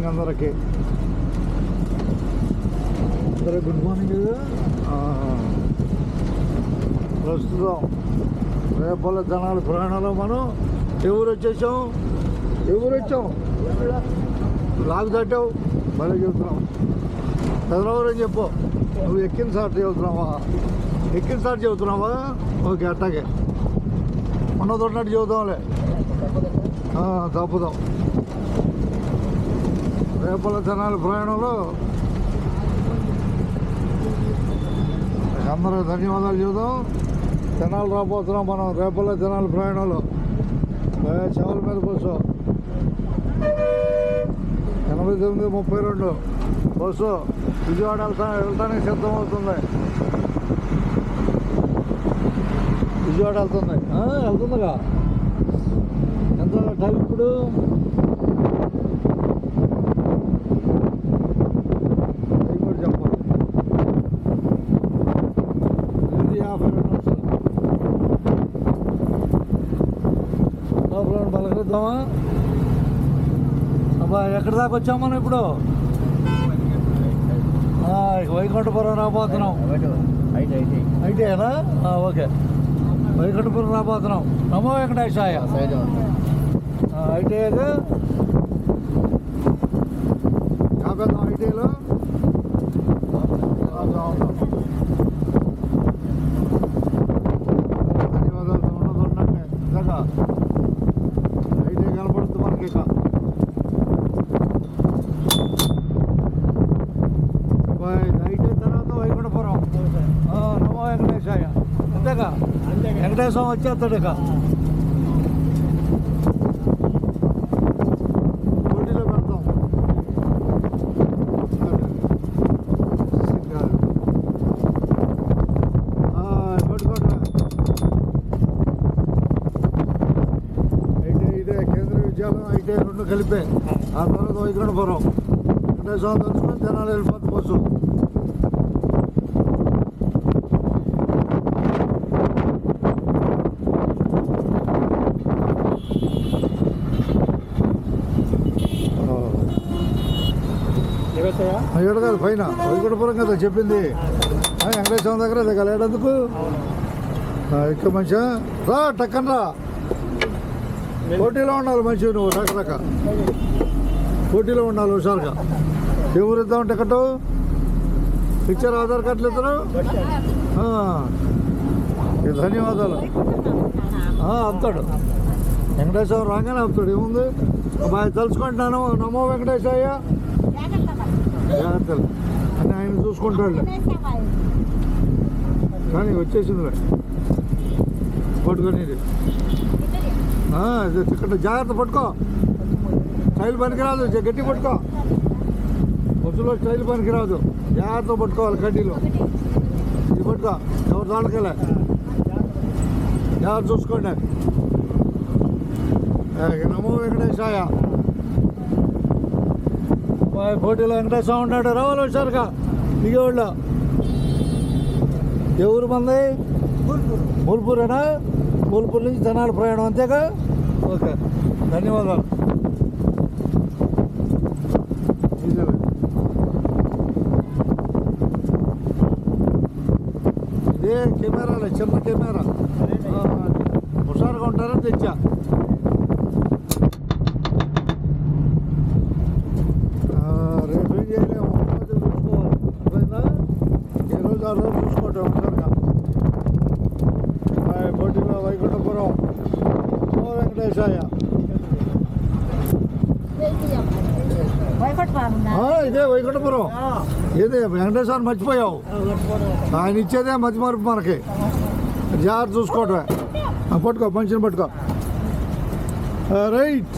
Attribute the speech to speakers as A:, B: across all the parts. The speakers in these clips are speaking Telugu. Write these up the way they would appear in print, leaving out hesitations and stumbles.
A: అందరికీ. Good morning. ప్రస్తుతం రేపల్ల జనాల ప్రయాణంలో మనం ఎవరు వచ్చాం లాగు తట్టావు మళ్ళీ చెబుతున్నాం. చంద్రబాబు చెప్పు, నువ్వు ఎక్కిన సార్ చెబుతున్నావా? ఓకే, అట్టాగే ఉన్నదొన్నట్టు చెబుతాంలే, తప్పుదాం. రేపల్ల జనాల ప్రయాణంలో అందరూ ధన్యవాదాలు చెబుదాం. జనాలు రాబోతున్నాం మనం రేపల్ల జనాల ప్రయాణంలో. చెవుల మీద బస్సు 8932 బస్సు విజయవాడ వెళ్ళటానికి సిద్ధమవుతుంది. విజయవాడ వెళ్తుందిగా. ఎంత టైం ఇప్పుడు? కూడా చెప్పాలి. 8:52 పలకరిద్దామా? అబ్బా, ఎక్కడి దాకా వచ్చాం మనం ఇప్పుడు? వైకుంఠపురం రాబోతున్నాం. ఐటీఐనా? ఓకే, వైకుంఠపురం రాబోతున్నాం. నమో వెంకటేశాయ. ఐటీఐగా కాపేద్దాం. ఐటీఐలో ధన్యవాదాలు. ఉన్నదంటే నిజంగా ఐటీఐ కనపడుతుంది మనకి. ఇక ఐటీఐ తర్వాత వైకుంఠపురం. నమో వెంకటేశాయ. అంతేగా, వెంకటేశ్వరం వచ్చేస్తాడు. ఇక పోటీలో పెడతాం. ఐటీఐ ఇదే కేంద్రీయ విద్యాలయం, ఐటీఐ రెండు కలిపే. ఆ తర్వాత వైకుంఠపురం. వెంకటేశ్వరం తెలుసుకొని జనాలు వెళ్ళిపోతుంది బస్సు. ఇక్కడ కాదు, పైన వైకుంఠపురం కదా చెప్పింది. వెంకటేశ్వరం దగ్గర దిగలేడందుకు ఇక్కడ మంచిగా రా, టక్కన రా. పోటీలో ఉండాలి మంచిగా, నువ్వు రకరక పోటీలో ఉండాలి హుషారుగా. ఎవరు ఇద్దాం టికెట్? పిక్చర్ ఆధార్ కార్డులు ఇద్దరు. ధన్యవాదాలు. అబ్తాడు వెంకటేశ్వరం రాగానే అబ్తాడు. ఏముంది బాగా తలుచుకుంటున్నాను. నమో వెంకటేశయ్య. జాగ్రత్తలు అని ఆయన చూసుకుంటాడులే. కానీ వచ్చేసిందిలే పట్టుకొని. టికెట్ జాగ్రత్త పట్టుకో, స్టైల్ పనికిరాదు. గట్టి పట్టుకో, బస్సులో స్టైల్ పనికిరాదు. జాగ్రత్త పట్టుకోవాలి. కడ్డీలో ఇది పట్టుకో, ఎవరు దాంట్కెళ్ళే జాగ్రత్త చూసుకోండి. నమో వెంకటేశాయ. పోటీలో వెంకటేశ్వరం ఉన్నాడు. రావాలి హుషారుగా దిగేవాళ్ళు. ఎవరు మంది? మూల్పూరేనా? మూల్పూర్ నుంచి జనాల ప్రయాణం అంతేగా. ఓకే, ధన్యవాదాలు. ఇదే కెమెరాలే, చిన్న కెమెరా. హుషారుగా ఉంటారని తెచ్చా. రేపు ఏం చేయలేము, చూసుకోవాలి. అర్థమైందా? ఏ రోజు ఆ రోజు చూసుకుంటాం హుషారుగా. పోటీలో వైకుంఠపురం. నమో వెంకటేశాయ. ఇదే వైకుంఠపురం. ఏదే వెంకటేశ్వరం మర్చిపోయావు. ఆయన ఇచ్చేదే మతి మరుపు మనకి. జాగ్రత్త చూసుకోవటమే. పట్టుకో, మనిషిని పట్టుకో. రైట్.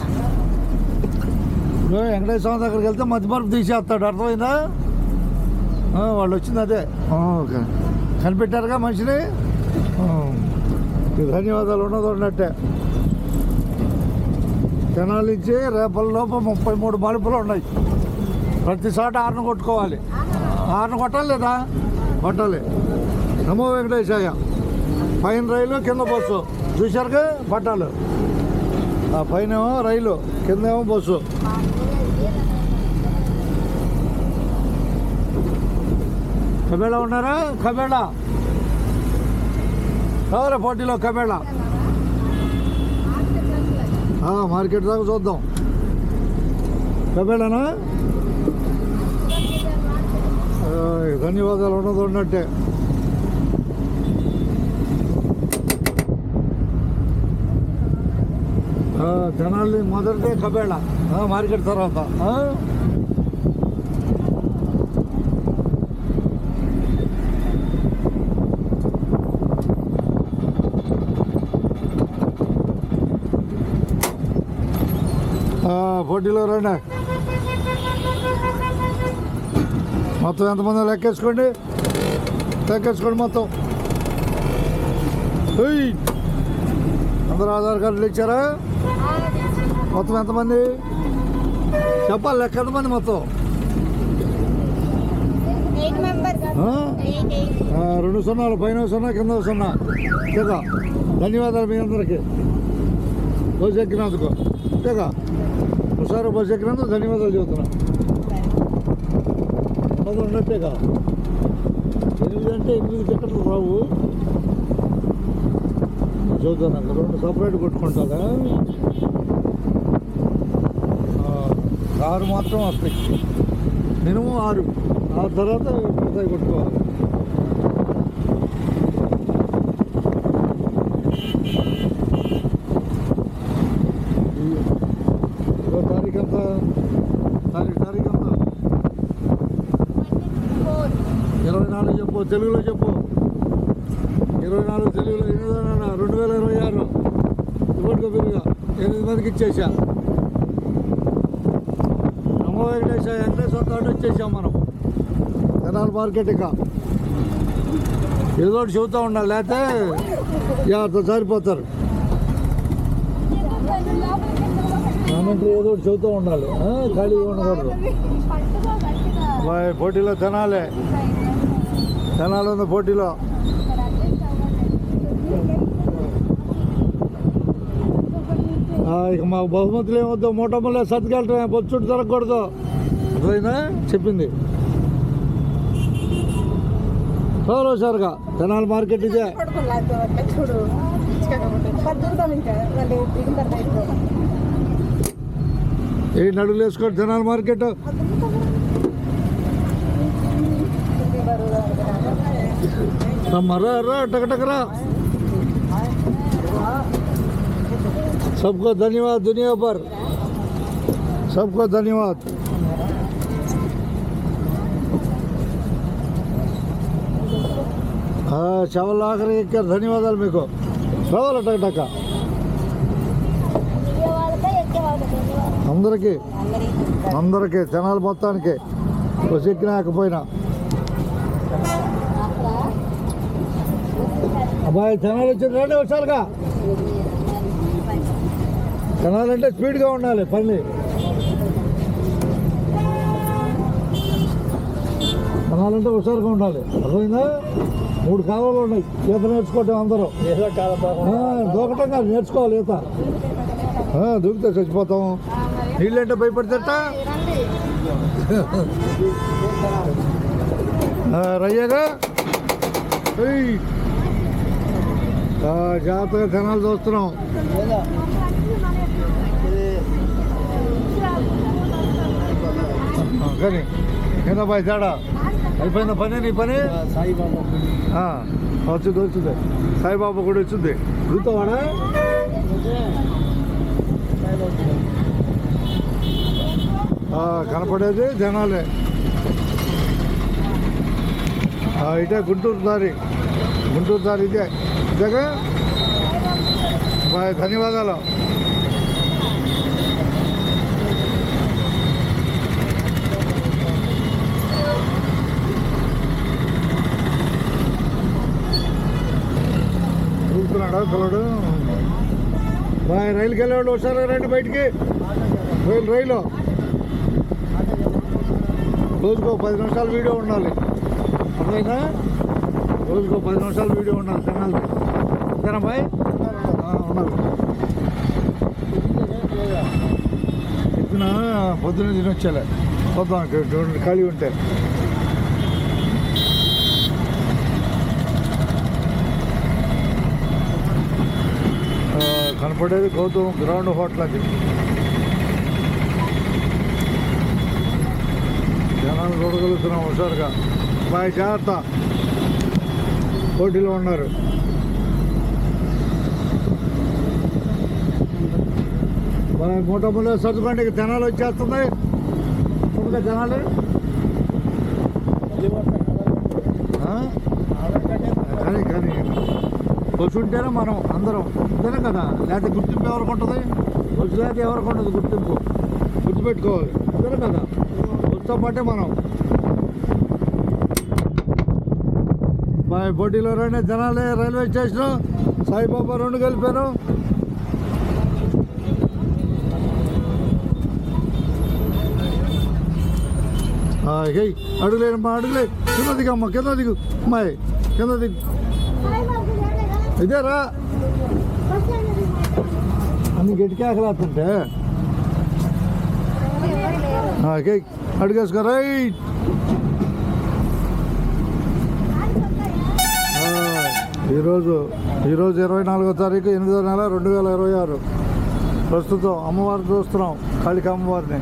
A: వెంకటేశ్వరం దగ్గరికి వెళ్తే మతి మరుపు తీసేస్తాడు. అర్థమైందా? వాళ్ళు వచ్చింది అదే. ఓకే, కనిపెట్టారుగా మనిషిని. ధన్యవాదాలు. ఉన్నట్టే జనాల నుంచి రేపల్లోపు 33 మలుపులు ఉన్నాయి. ప్రతి చోట హార్న్ కొట్టుకోవాలి. హార్న్ కొట్టాలి లేదా? కొట్టాలి. నమో వెంకటేశాయ. పైన రైలు, కింద బస్సు. చూశారుగా పట్టాలు. పైన రైలు, కిందేమో బస్సు. కబేళా ఉన్నారా? కబేళా కావాలా పోటీలో? కబేళా మార్కెట్ దాకా చూద్దాం. కబేళానా? ధన్యవాదాలు ఉన్నది ఉన్నట్టే. జనాల్ని మొదటిదే కబేళా, మార్కెట్ తర్వాత. పోటీలో రండి. మొత్తం ఎంతమంది లెక్కేసుకోండి మొత్తం. అందరూ ఆధార్ కార్డులు ఇచ్చారా? మొత్తం ఎంతమంది చెప్పాలి, లెక్క ఎంతమంది మొత్తం? 2 సున్నాలు, పైన 0 కింద 0. ఇక ధన్యవాదాలు మీ అందరికీ బస్సు ఎక్కినందుకు. ఇక ఒకసారి బస్సు ఎక్కినందుకు ధన్యవాదాలు చెబుతున్నా. అది ఉన్నట్టేగా 8 అంటే 8 టికెట్లు రావు చూద్దాం. 2 సపరేట్ కొట్టుకుంటుందా? 6 మాత్రం వస్తాయి, మినిమం 6 తర్వాత మిగతాయి కొట్టుకోవాలి. తారీఖు ఎంత? తారీఖు ఎంత? 24 చెప్పు, తెలుగులో చెప్పు. 24 తెలుగులో 2026 ఇప్పటికో పెరుగా 8 మందికి ఇచ్చేసా. నమో వెంకటేశ్వర తోట వచ్చేసాం మనం. జనాల మార్కెట్ ఇక ఏదో ఒకటి చెబుతూ ఉండాలి, లేకపోతే జాగ్రత్త సరిపోతారు. ఏదో ఒకటి చెబుతూ ఉండాలి, ఖాళీగా ఉండకూడదు. పోటీలో తినాలి ఉంది పోటీలో. ఇక మాకు బహుమతులు ఏమొద్దు, మూటమ్మలే సర్దుకెళ్ళటమే, బొచ్చుడు తిరగకూడదు. అట్లయినా చెప్పింది. సారుగా తెనాలి మార్కెట్ ఇదే. 7 అడుగులు వేసుకోండి తెనాలి మార్కెట్. రా టకటకరా. सबको धन्यवाद दुनिया पर, सबको धन्यवाद. చావల్ ఆఖరికి ఎక్కారు. ధన్యవాదాలు మీకు. రావాలి టక అందరికీ జనాలు మొత్తానికి బస్సు ఎక్కినా ఎక్కపోయినా. అబ్బాయి జనాలు వచ్చింది, రండి వచ్చారుగా. జనాలంటే స్పీడ్గా ఉండాలి పని. జనాలంటే హుషారుగా ఉండాలి. అర్థమైందా? 3 కాలాలు ఉన్నాయి. ఈత నేర్చుకోవటం అందరూ. దూకటం కాదు, నేర్చుకోవాలి ఈత. దూకితే చచ్చిపోతాం. నీళ్ళంటే భయపడితేట రయ్యగా జాగ్రత్తగా జనాలు చూస్తున్నాం. కానీ ఏందా బాయ్ తేడా అయిపోయిందా పని? నీ పని వచ్చింది. సాయిబాబా కూడా వచ్చింది. గుర్తువాడా? కనపడేది జనాలే. ఇదే గుంటూరు దారి ఇదేగా. బాయ్, ధన్యవాదాలు. చూస్తున్నాడా కలడు? బాయ్, రైలుకి వెళ్ళేవాళ్ళు ఒకసారి రండి బయటికి. రైలు రోజుకో 10 నిమిషాలు వీడియో ఉండాలి. అర్థమైనా? రోజుకో 10 నిమిషాలు వీడియో ఉండాలి ఛానల్కి. అంతేనా బాయ్? ఉండాలి. ఎక్కిన పొద్దున్న తినొచ్చేలే. చూద్దాం ఖాళీ ఉంటే. కనపడేది గౌతమ్ గ్రౌండ్ హోటల్ అది. జనాలు చూడగలుగుతున్నాం హుషారుగా. బాయ్ జాగ్రత్త, పోటీలో ఉన్నారు. మూటములు సర్దుకోండి, జనాలు వచ్చేస్తున్నాయి. చూడగా జనాలు కానీ కానీ వచ్చుంటేనే మనం అందరం అంతేనే కదా. లేకపోతే గుర్తింపు ఎవరికి ఉంటుంది? వచ్చి లేకపోతే ఎవరికి ఉంటుంది గుర్తింపు? గుర్తుపెట్టుకోవాలి అంతేనే కదా. వచ్చా పాటే మనం బాయ్ పోటీలో రండి జనాలే. రైల్వే స్టేషన్ సాయిబాబా 2 కలిపాను. అడుగులేనమ్మా, అడుగులే. కింద దిగమ్మా, కింద దిగు అమ్మాయి, కింద దిగు. ఇదేరా అన్ని గట్టికేకలేస్తుంటే అడుగేసుకో. రైట్. ఈరోజు 24వ తారీఖు 8వ నెల 2026. ప్రస్తుతం అమ్మవారిని చూస్తున్నాం, కాళిక అమ్మవారిని.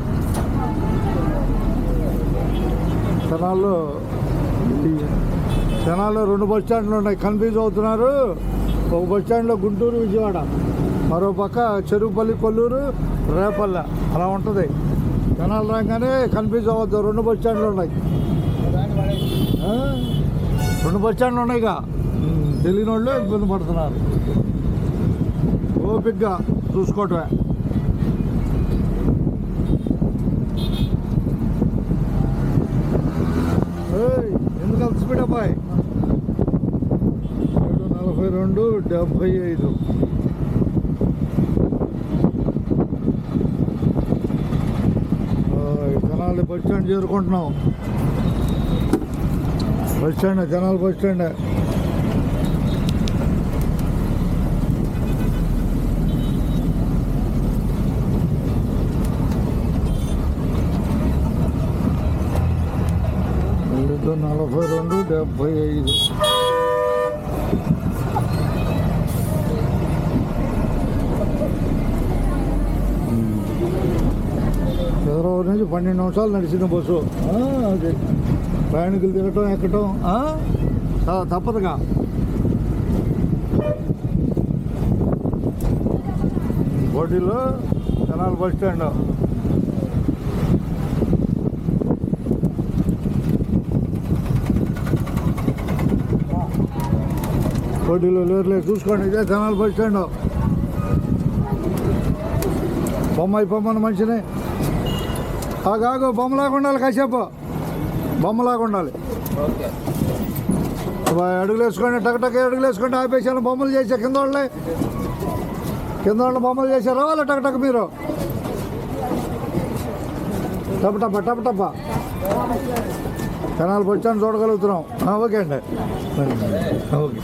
A: జనాల్లో 2 బస్ స్టాండ్లు ఉన్నాయి, కన్ఫ్యూజ్ అవుతున్నారు. ఒక బస్ స్టాండ్లో గుంటూరు విజయవాడ, మరో పక్క చెరువుపల్లి కొల్లూరు రేపల్లె అలా ఉంటుంది. జనాలు రాగానే కన్ఫ్యూజ్ అవ్వద్దు. 2 బస్ స్టాండ్లు ఉన్నాయి, 2 బస్ స్టాండ్లు ఉన్నాయిగా. తెలియని వాళ్ళు ఇబ్బంది పడుతున్నారు. ఓపిక్గా చూసుకోవటమే. ఎందుకు అంత స్పీడ్ అబ్బాయి? 7:42, 75. జనాలు బస్ స్టాండ్ చేరుకుంటున్నాం. బస్ స్టాండ్, జనాలు బస్ స్టాండ్. ఏదో 42, 75. హైదరాబాద్ నుంచి 12 నిమిషాలు నడిచిన బస్సు. అదే ప్రయాణికులు తిరగటం ఎక్కటం తప్పదుగా. పోటీలో జనాలు బస్ స్టాండ్. పోటీలో లేరులేదు చూసుకోండి. ఇదే జనాలు బస్ స్టాండ్. బొమ్మ అయిపోమని మనిషిని ఆగాగు. బొమ్మలాగా ఉండాలి, కాసేపు బొమ్మలాగా ఉండాలి. అడుగులు వేసుకోండి, టక్ అడుగులు వేసుకోండి. ఆపేసాను, బొమ్మలు చేసా. కింద వాళ్ళు బొమ్మలు చేశారు. రావాలి టక్ మీరు. టప జనాలు బస్ స్టాండ్ చూడగలుగుతున్నాం. ఓకే అండి, ఓకే.